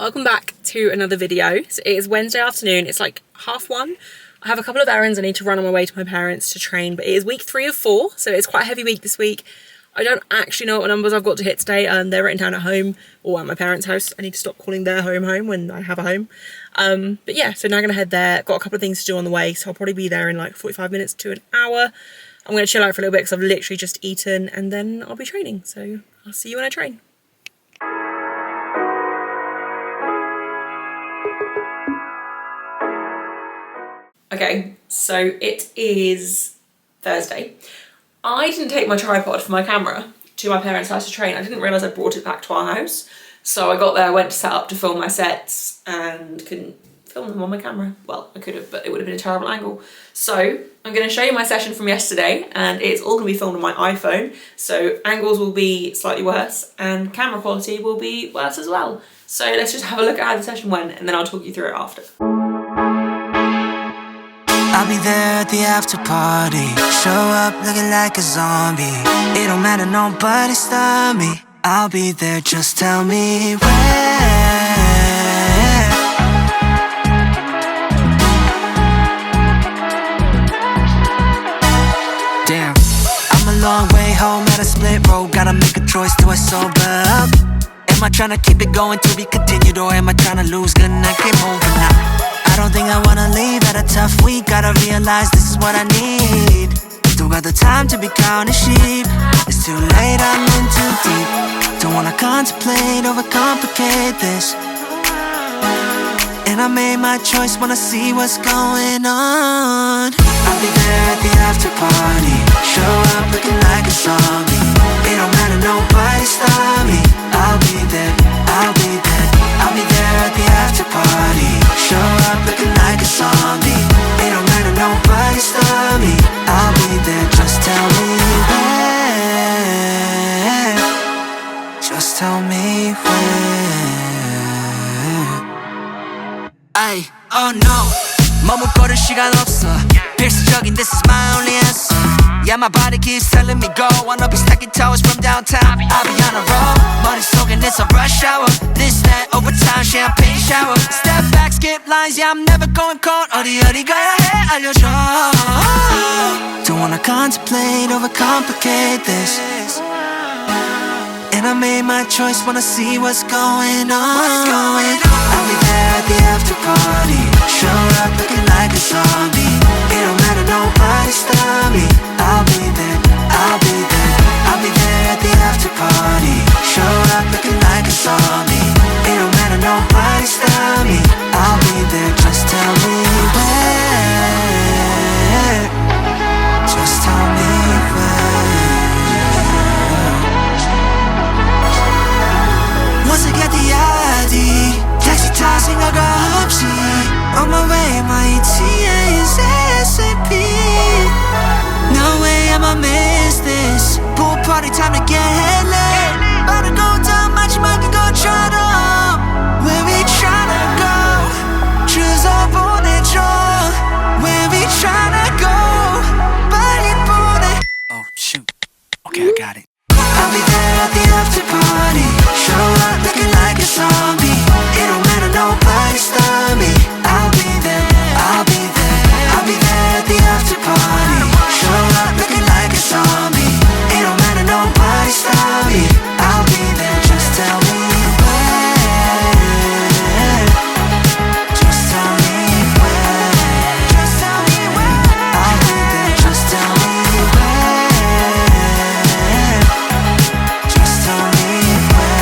Welcome back to another video. So it is Wednesday afternoon, it's like 1:30. I have a couple of errands I need to run on my way to my parents to train, but it is week 3 of 4, so it's quite a heavy week this week. I don't actually know what numbers I've got to hit today, and they're written down at home or at my parents' house. I need to stop calling their home when I have a home. But yeah, so now I'm gonna head there. Got a couple of things to do on the way, so I'll probably be there in like 45 minutes to an hour. I'm gonna chill out for a little bit because I've literally just eaten, and then I'll be training. So I'll see you when I train. Okay, so it is Thursday. I didn't take my tripod for my camera to my parents' house to train. I didn't realise I brought it back to our house. So I got there, went to set up to film my sets and couldn't film them on my camera. Well, I could have, but it would have been a terrible angle. So I'm going to show you my session from yesterday, and it's all going to be filmed on my iPhone. So angles will be slightly worse and camera quality will be worse as well. So let's just have a look at how the session went, and then I'll talk you through it after. I'll be there at the after party. Show up looking like a zombie. It don't matter, nobody stop me. I'll be there, just tell me where. Damn, I'm a long way home at a split road. Gotta make a choice, do I sober up? Am I trying to keep it going to be continued, or am I trying to lose? Good night, game over now. I don't think I wanna leave at a tough week. Gotta realize this is what I need. Don't got the time to be counting sheep. It's too late, I'm in too deep. Don't wanna contemplate, overcomplicate this. And I made my choice, wanna see what's going on. I'll be there at the after party. Show up looking like a zombie. It don't matter, nobody stop me. I'll be there, I'll be there. I'll be there at the after party. Show up looking like a zombie. It don't matter, nobody stop me. I'll be there, just tell me where. Just tell me where. Ay, oh no, 머뭇거릴 시간 없어. 필수적인 this is my only answer. Yeah, my body keeps telling me go. Wanna be stacking towers from downtown. I'll be on a roll. 머릿속엔 it's a rush hour. This, that, overtime, champagne shower. Step back, skip lines, yeah, I'm never going cold. 어디 가야 해, 알려줘. Don't wanna contemplate, overcomplicate this. And I made my choice, wanna see what's going on. I'll be there at the after party. Show up looking like a zombie. It don't matter, nobody stop me. I'll be there, I'll be there. I'll be there at the after party. Show up looking like a zombie. It don't matter, nobody stop me. I'll be there, just tell me where. Just tell me where. Once I get the ID, taxi 타 생각 없이 on my way, my ETA is ASAP. No way I'ma miss this. Pool party time to get lit. About to go down 마지막에 것처럼. Where we tryna go? 주소 보내줘. Where we tryna go? 빨리 보내. Oh shoot. Okay, I got it. I'll be there at the after party. Show up looking like a zombie. It don't matter, nobody stop me. I'll be there, I'll be there. I'll be there at the after party. Show up looking like a zombie. It don't matter, nobody stop me. I'll be there, just tell me where. Just tell me where. Just tell me where. I'll be there, just tell me where. Just tell me where.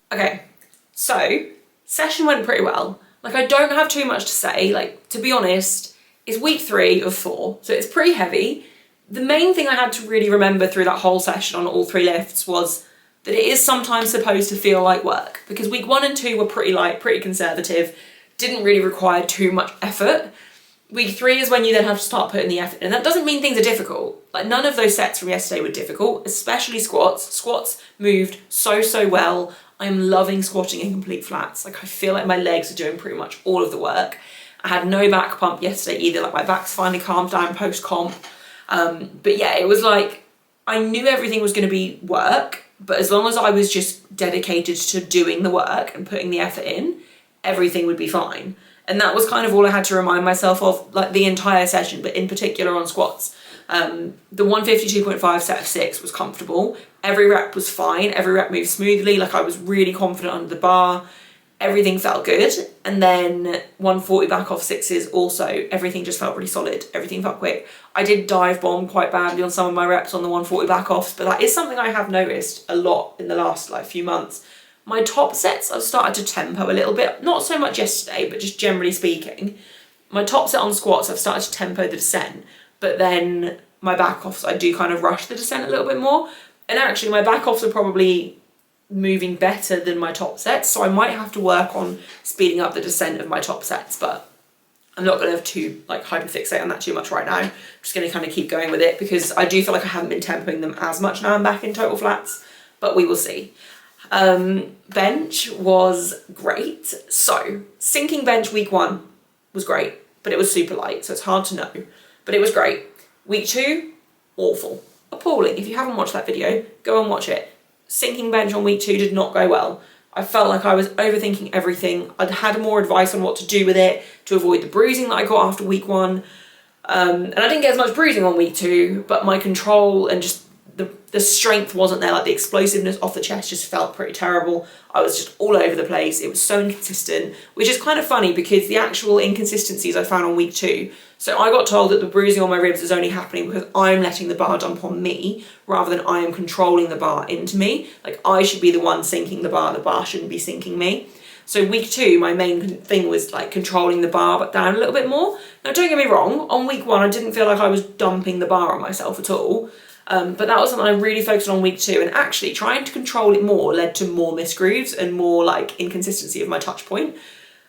Okay, so session went pretty well. Like, I don't have too much to say. Like, to be honest, it's week 3 of 4, so it's pretty heavy. The main thing I had to really remember through that whole session on all 3 lifts was that it is sometimes supposed to feel like work, because week 1 and 2 were pretty light, pretty conservative, didn't really require too much effort. Week 3 is when you then have to start putting the effort in. That doesn't mean things are difficult. Like, none of those sets from yesterday were difficult, especially squats. Squats moved so well. I'm loving squatting in complete flats. Like, I feel like my legs are doing pretty much all of the work. I had no back pump yesterday either. Like, my back's finally calmed down post-comp. But yeah, it was like, I knew everything was going to be work, but as long as I was just dedicated to doing the work and putting the effort in, everything would be fine. And that was kind of all I had to remind myself of, like, the entire session, but in particular on squats. The 152.5 set of 6 was comfortable. Every rep was fine. Every rep moved smoothly. Like, I was really confident under the bar. Everything felt good. And then 140 back off 6s also, everything just felt really solid. Everything felt quick. I did dive bomb quite badly on some of my reps on the 140 back offs, but that is something I have noticed a lot in the last few months. My top sets, I've started to tempo a little bit. Not so much yesterday, but just generally speaking. My top set on squats, I've started to tempo the descent, but then my back offs, I do kind of rush the descent a little bit more. And actually, my back offs are probably moving better than my top sets, so I might have to work on speeding up the descent of my top sets, but I'm not going to hyperfixate on that too much right now. I'm just going to kind of keep going with it because I do feel like I haven't been tempoing them as much now I'm back in total flats, but we will see. Bench was great. So sinking bench week 1 was great, but it was super light, so it's hard to know, but it was great. Week 2, awful, appalling. If you haven't watched that video, go and watch it. Sinking bench on week 2 did not go well. I felt like I was overthinking everything. I'd had more advice on what to do with it to avoid the bruising that I got after week 1. And I didn't get as much bruising on week 2, but my control and just the strength wasn't there. Like, the explosiveness off the chest just felt pretty terrible. I was just all over the place. It was so inconsistent, which is kind of funny because the actual inconsistencies I found on week 2. So I got told that the bruising on my ribs is only happening because I'm letting the bar dump on me rather than I am controlling the bar into me. Like, I should be the one sinking the bar shouldn't be sinking me. So week 2, my main thing was like controlling the bar but down a little bit more. Now, don't get me wrong, on week 1 I didn't feel like I was dumping the bar on myself at all. But that was something I really focused on week 2, and actually trying to control it more led to more misgrooves and more like inconsistency of my touch point.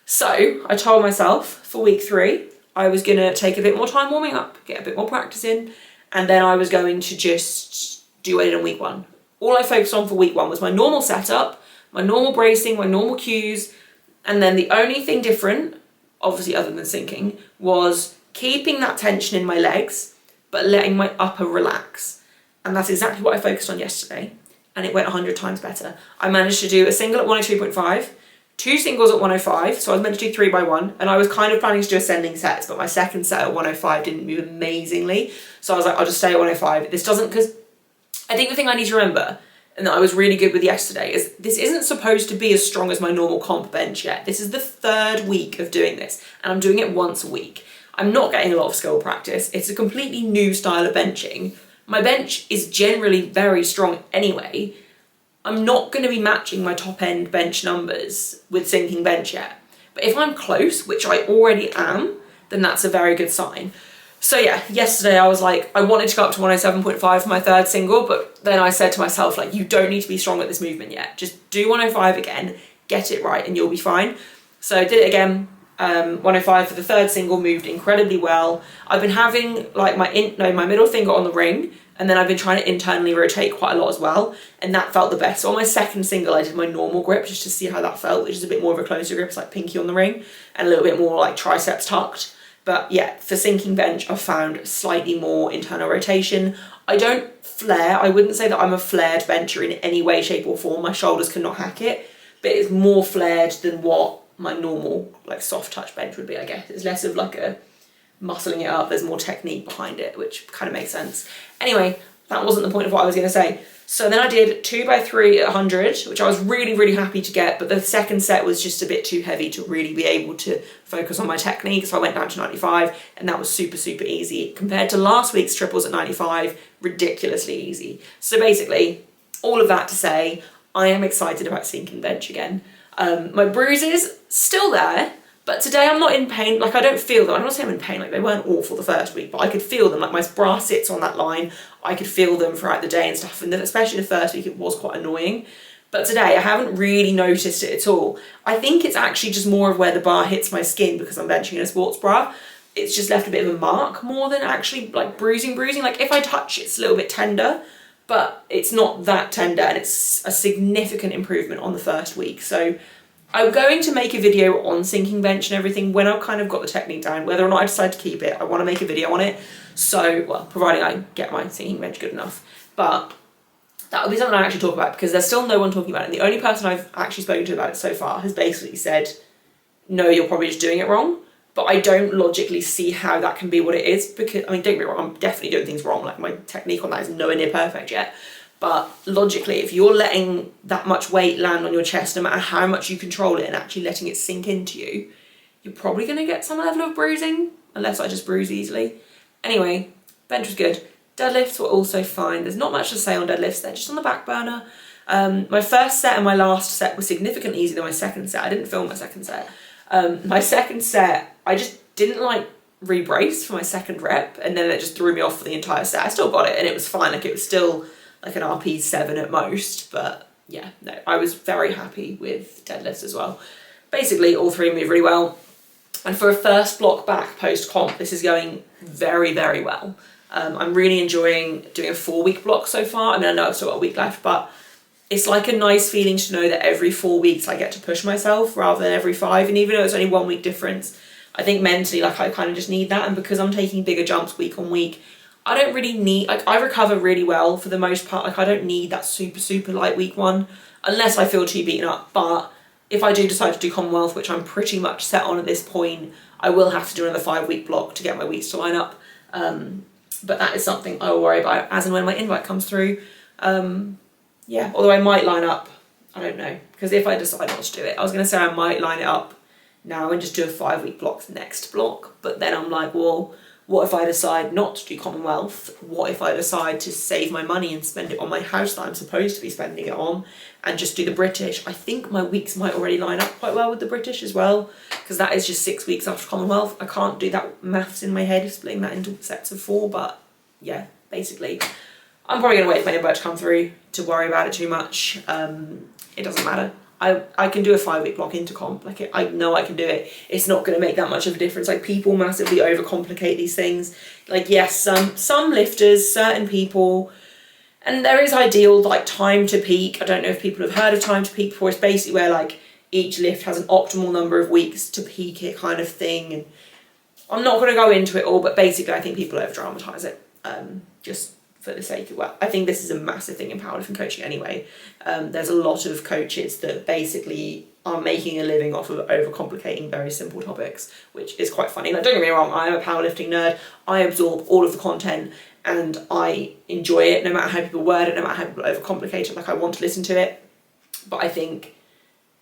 So I told myself for week 3, I was gonna take a bit more time warming up, get a bit more practice in, and then I was going to just do it in week 1. All I focused on for week 1 was my normal setup, my normal bracing, my normal cues, and then the only thing different, obviously other than sinking, was keeping that tension in my legs, but letting my upper relax. And that's exactly what I focused on yesterday, and it went 100 times better. I managed to do a single at 102.5, 2 singles at 105, so I was meant to do 3 by 1, and I was kind of planning to do ascending sets, but my second set at 105 didn't move amazingly, so I was like, I'll just stay at 105. This doesn't, because I think the thing I need to remember, and that I was really good with yesterday, is this isn't supposed to be as strong as my normal comp bench yet. This is the 3rd week of doing this, and I'm doing it once a week. I'm not getting a lot of skill practice. It's a completely new style of benching. My bench is generally very strong anyway. I'm not going to be matching my top end bench numbers with sinking bench yet. But if I'm close, which I already am, then that's a very good sign. So yeah, yesterday I was like, I wanted to go up to 107.5 for my 3rd single, but then I said to myself, like, you don't need to be strong at this movement yet. Just do 105 again, get it right, and you'll be fine. So I did it again. 105 for the 3rd single, moved incredibly well. I've been having like my middle finger on the ring, and then I've been trying to internally rotate quite a lot as well, and that felt the best. So on my 2nd single, I did my normal grip just to see how that felt, which is a bit more of a closer grip. It's like pinky on the ring and a little bit more like triceps tucked. But yeah, for sinking bench, I've found slightly more internal rotation. I don't flare. I wouldn't say that I'm a flared bencher in any way, shape or form. My shoulders cannot hack it, but it's more flared than what my normal like soft touch bench would be, I guess. It's less of like a muscling it up, there's more technique behind it, which kind of makes sense. Anyway, that wasn't the point of what I was going to say. So then I did 2 by 3 at 100, which I was really, really happy to get, but the 2nd set was just a bit too heavy to really be able to focus on my technique, so I went down to 95, and that was super, super easy. Compared to last week's triples at 95, ridiculously easy. So basically, all of that to say, I am excited about sinking bench again. My bruises, still there, but today I'm not in pain. Like, I don't feel them. I'm not saying I'm in pain, like they weren't awful the 1st week, but I could feel them. Like, my bra sits on that line. I could feel them throughout the day and stuff, and then especially the 1st week it was quite annoying. But today I haven't really noticed it at all. I think it's actually just more of where the bar hits my skin because I'm benching in a sports bra. It's just left a bit of a mark more than actually like bruising. Like, if I touch, it's a little bit tender, but it's not that tender, and it's a significant improvement on the first week. So I'm going to make a video on sinking bench and everything when I've kind of got the technique down. Whether or not I decide to keep it, I want to make a video on it. So, well, providing I get my sinking bench good enough. But that will be something I actually talk about, because there's still no one talking about it. And the only person I've actually spoken to about it so far has basically said, no, you're probably just doing it wrong. But I don't logically see how that can be what it is, because, I mean, don't get me wrong, I'm definitely doing things wrong. Like, my technique on that is nowhere near perfect yet. But logically, if you're letting that much weight land on your chest, no matter how much you control it and actually letting it sink into you, you're probably going to get some level of bruising, unless I just bruise easily. Anyway, bench was good. Deadlifts were also fine. There's not much to say on deadlifts, they're just on the back burner. My first set and my last set were significantly easier than my second set. I didn't film my second set. My second set, I just didn't like re-brace for my second rep, and then it just threw me off for the entire set. I still got it and it was fine, like it was still like an RP 7 at most, but yeah, no, I was very happy with deadlifts as well. Basically, all three move really well. And for a first block back post-comp, this is going very, very well. I'm really enjoying doing a 4-week block so far. I mean, I know I've still got a week left, but it's like a nice feeling to know that every 4 weeks I get to push myself rather than every 5. And even though it's only 1 week difference, I think mentally, like, I kind of just need that. And because I'm taking bigger jumps week on week, I don't really need, like, I recover really well for the most part. Like, I don't need that super, super light week 1 unless I feel too beaten up. But if I do decide to do Commonwealth, which I'm pretty much set on at this point, I will have to do another 5-week block to get my weeks to line up. But that is something I will worry about as and when my invite comes through. Yeah, although I might line up, I don't know, because if I decide not to do it, I was going to say I might line it up now and just do a 5-week block next block. But then I'm like, well, what if I decide not to do Commonwealth? What if I decide to save my money and spend it on my house that I'm supposed to be spending it on and just do the British? I think my weeks might already line up quite well with the British as well, because that is just 6 weeks after Commonwealth. I can't do that maths in my head of splitting that into sets of 4, but yeah, basically, I'm probably going to wait for my invite to come through to worry about it too much. It doesn't matter. I can do a 5-week block into comp. Like, I know I can do it. It's not going to make that much of a difference. Like, people massively overcomplicate these things. Like, yes, some lifters, certain people, and there is ideal, like, time to peak. I don't know if people have heard of time to peak before. It's basically where, like, each lift has an optimal number of weeks to peak it kind of thing. And I'm not going to go into it all, but basically I think people over-dramatise it. Just for the sake of, well, I think this is a massive thing in powerlifting coaching anyway. There's a lot of coaches that basically are making a living off of overcomplicating very simple topics, which is quite funny. Like, don't get me wrong, I'm a powerlifting nerd. I absorb all of the content and I enjoy it, no matter how people word it, no matter how people overcomplicate it. Like, I want to listen to it. But I think,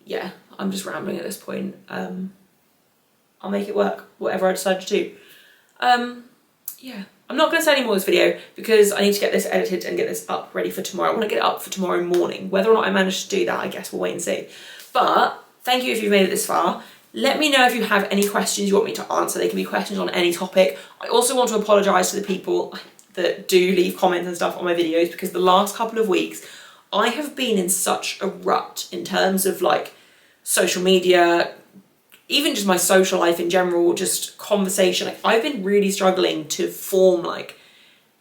yeah, I'm just rambling at this point. I'll make it work, whatever I decide to do. Yeah. I'm not going to say any more of this video because I need to get this edited and get this up ready for tomorrow. I want to get it up for tomorrow morning. Whether or not I manage to do that, I guess we'll wait and see. But thank you if you've made it this far. Let me know if you have any questions you want me to answer. They can be questions on any topic. I also want to apologise to the people that do leave comments and stuff on my videos, because the last couple of weeks I have been in such a rut in terms of, like, social media, even just my social life in general, just conversation. Like, I've been really struggling to form, like,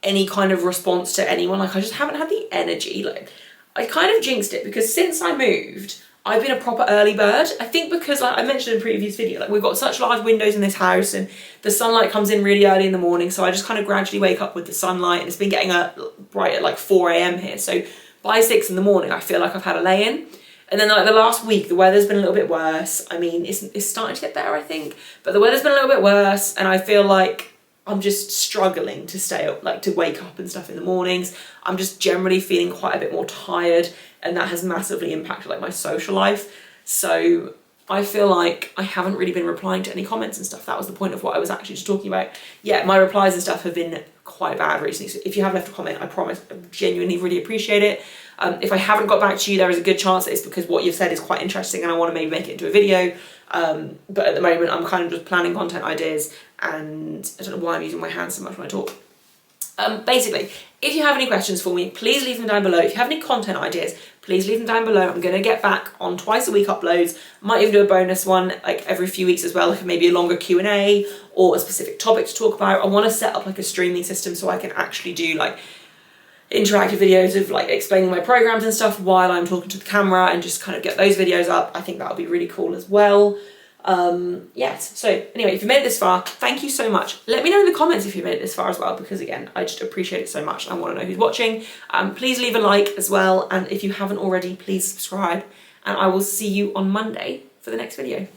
any kind of response to anyone. Like, I just haven't had the energy. Like, I kind of jinxed it because since I moved, I've been a proper early bird. I think because, like I mentioned in a previous video, like, we've got such large windows in this house and the sunlight comes in really early in the morning. So I just kind of gradually wake up with the sunlight, and it's been getting bright at like 4 AM here. So by 6 in the morning, I feel like I've had a lay-in. And then, like, the last week, the weather's been a little bit worse. I mean, it's starting to get better, I think. But the weather's been a little bit worse, and I feel like I'm just struggling to stay up, like, to wake up and stuff in the mornings. I'm just generally feeling quite a bit more tired, and that has massively impacted, like, my social life. So I feel like I haven't really been replying to any comments and stuff. That was the point of what I was actually just talking about. Yeah, my replies and stuff have been quite bad recently. So if you have left a comment, I promise, I genuinely really appreciate it. If I haven't got back to you, there is a good chance that it's because what you've said is quite interesting and I want to maybe make it into a video. But at the moment, I'm kind of just planning content ideas, and I don't know why I'm using my hands so much when I talk. Basically, if you have any questions for me, please leave them down below. If you have any content ideas, please leave them down below. I'm going to get back on twice a week uploads. Might even do a bonus one like every few weeks as well, like maybe a longer Q&A or a specific topic to talk about. I want to set up like a streaming system so I can actually do like interactive videos of like explaining my programs and stuff while I'm talking to the camera, and just kind of get those videos up. I think that would be really cool as well. Yes, so anyway, if you made it this far, thank you so much. Let me know in the comments if you made it this far as well, because again, I just appreciate it so much. I want to know who's watching. Please leave a like as well, and if you haven't already, please subscribe, and I will see you on Monday for the next video.